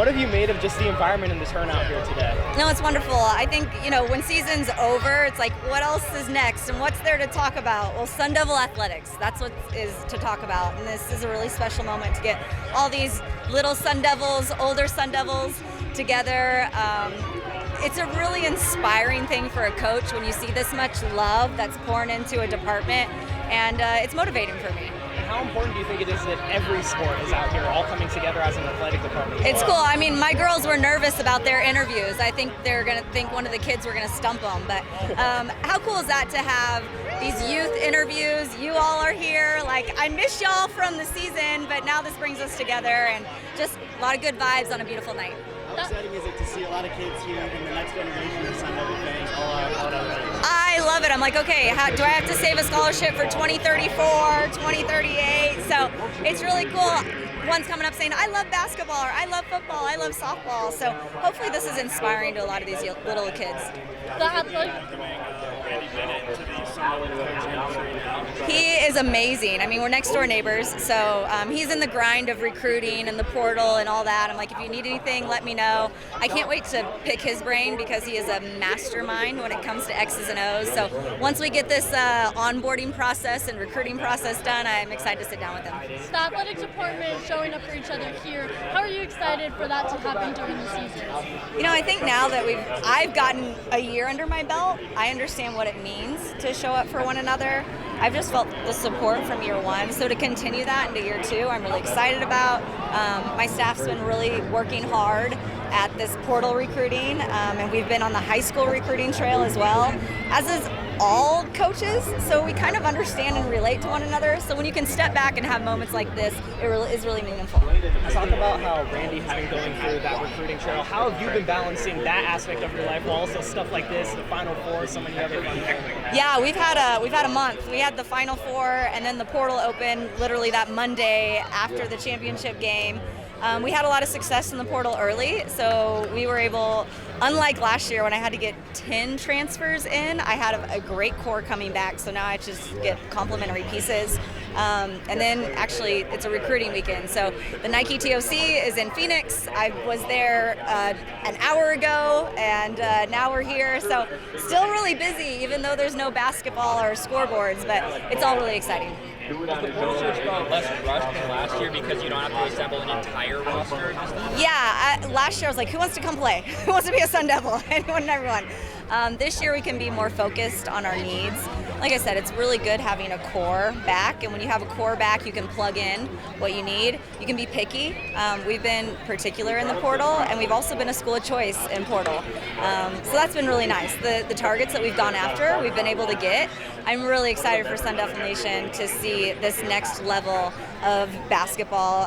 What have you made of just the environment and the turnout here today? No, it's wonderful. I think, when season's over, it's like, what else is next and what's there to talk about? Well, Sun Devil athletics, that's what is to talk about. And this is a really special moment to get all these little Sun Devils, older Sun Devils together. It's a really inspiring thing for a coach when you see this much love that's poured into a department, and it's motivating for me. And how important do you think it is that every sport is out here all coming together as an athletic department? It's cool. I mean, my girls were nervous about their interviews. I think they're going to think one of the kids were going to stump them. But how cool is that to have these youth interviews? You all are here. Like, I miss y'all from the season, but now this brings us together, and just a lot of good vibes on a beautiful night. How exciting is it to see a lot of kids here in the next generation of Sun Devil fans all out there? I love it. I'm like, okay, do I have to save a scholarship for 2034, 2038? So it's really cool. One's coming up saying, I love basketball, or I love football, I love softball. So hopefully this is inspiring to a lot of these little kids. He is amazing. I mean, we're next door neighbors, so he's in the grind of recruiting and the portal and all that. I'm like, if you need anything, let me know. I can't wait to pick his brain because he is a mastermind when it comes to X's and O's. So once we get this onboarding process and recruiting process done, I'm excited to sit down with him. The athletics department showing up for each other here. How are you excited for that to happen during the season? I think now that I've gotten a year under my belt, I understand what it means to show up for one another. I've just felt the support from year one, so to continue that into year two, I'm really excited about. My staff's been really working hard at this portal recruiting, and we've been on the high school recruiting trail as well, as is all coaches, so we kind of understand and relate to one another. So when you can step back and have moments like this, it really is really meaningful. Talk about how Randy has been going through that recruiting trail. How have you been balancing that aspect of your life while also stuff like this, the Final Four, so many other fun things? Yeah, we've had a month. We had the Final Four, and then the portal opened literally that Monday after the championship game. We had a lot of success in the portal early, so we were able, unlike last year when I had to get 10 transfers in, I had a great core coming back, so now I just get complimentary pieces. And then actually it's a recruiting weekend, so the Nike TOC is in Phoenix. I was there an hour ago, and now we're here, so still really busy even though there's no basketball or scoreboards, but it's all really exciting. Does the portal search go less rushed than last year because you don't have to assemble an entire roster? Yeah, last year I was like, who wants to come play? Who wants to be a Sun Devil? Anyone and everyone. This year we can be more focused on our needs. Like I said, it's really good having a core back, and when you have a core back, you can plug in what you need. You can be picky. We've been particular in the portal, and we've also been a school of choice in portal. So that's been really nice. The targets that we've gone after, we've been able to get. I'm really excited for Sun Devil Nation to see this next level of basketball.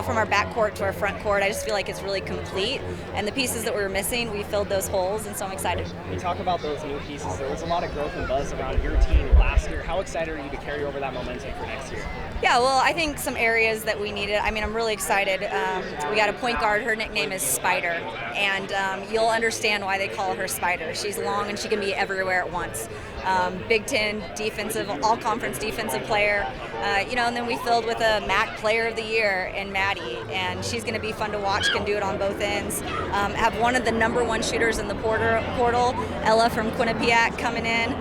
From our back court to our front court, I just feel like it's really complete. And the pieces that we were missing, we filled those holes, and so I'm excited. You talk about those new pieces. There was a lot of growth and buzz around your team last year. How excited are you to carry over that momentum for next year? Yeah, well, I think some areas that we needed, I'm really excited. We got a point guard, her nickname is Spider, and you'll understand why they call her Spider. She's long and she can be everywhere at once. Big Ten defensive, all-conference defensive player, and then we filled with a MAC Player of the Year in Maddie, and she's going to be fun to watch, can do it on both ends. Have one of the #1 shooters in the portal, Ella from Quinnipiac, coming in.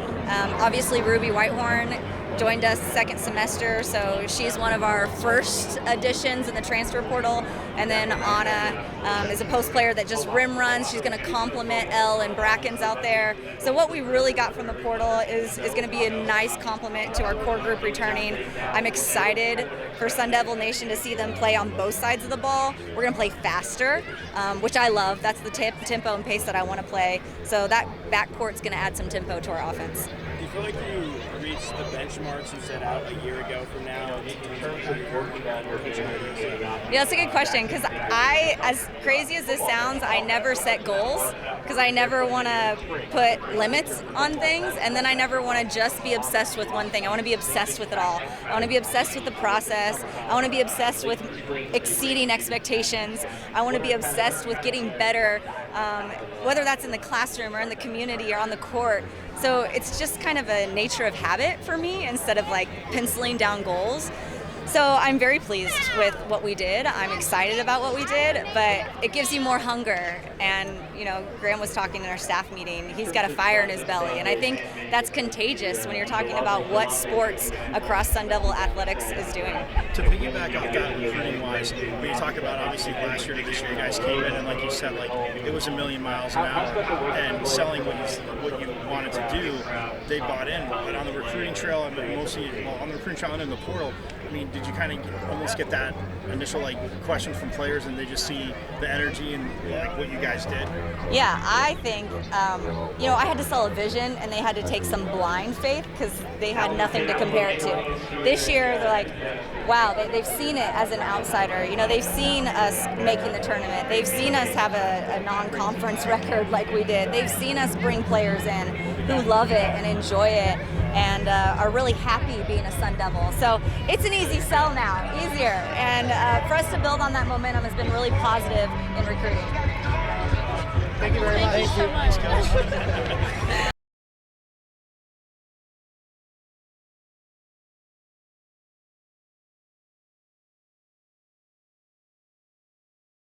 Obviously, Ruby Whitehorn joined us second semester, so she's one of our first additions in the transfer portal. And then Anna is a post player that just rim runs. She's going to complement Elle and Bracken's out there. So what we really got from the portal is going to be a nice complement to our core group returning. I'm excited for Sun Devil Nation to see them play on both sides of the ball. We're going to play faster, which I love. That's the tempo and pace that I want to play. So that backcourt's going to add some tempo to our offense. Do you feel like you reached the benchmarks you set out a year ago from now in terms of how you're working on your pitching? Yeah, that's a good question, because as crazy as this sounds, I never set goals, because I never want to put limits on things, and then I never want to just be obsessed with one thing. I want to be obsessed with it all. I want to be obsessed with the process. I want to be obsessed with exceeding expectations. I want to be obsessed with getting better, whether that's in the classroom or in the community or on the court. So it's just kind of a nature of habit for me instead of like penciling down goals. So I'm very pleased with what we did. I'm excited about what we did, but it gives you more hunger. And, you know, Graham was talking in our staff meeting. He's got a fire in his belly. And I think that's contagious when you're talking about what sports across Sun Devil athletics is doing. To piggyback off that recruiting-wise, when you talk about obviously last year to this year, you guys came in and like you said, like it was a million miles an hour, and selling what you wanted to do, they bought in. But on the recruiting trail, and mostly on the recruiting trail and in the portal, I mean, did you kind of almost get that initial like question from players, and they just see the energy and like what you guys did? Yeah, I think you know, I had to sell a vision, and they had to take some blind faith because they had nothing to compare it to. This year, they're like, wow, they've seen it as an outsider. You know, they've seen us making the tournament. They've seen us have a non-conference record like we did. They've seen us bring players in who love it and enjoy it, and are really happy being a Sun Devil. So it's an easy sell now, easier. And for us to build on that momentum has been really positive in recruiting. Thank you so much.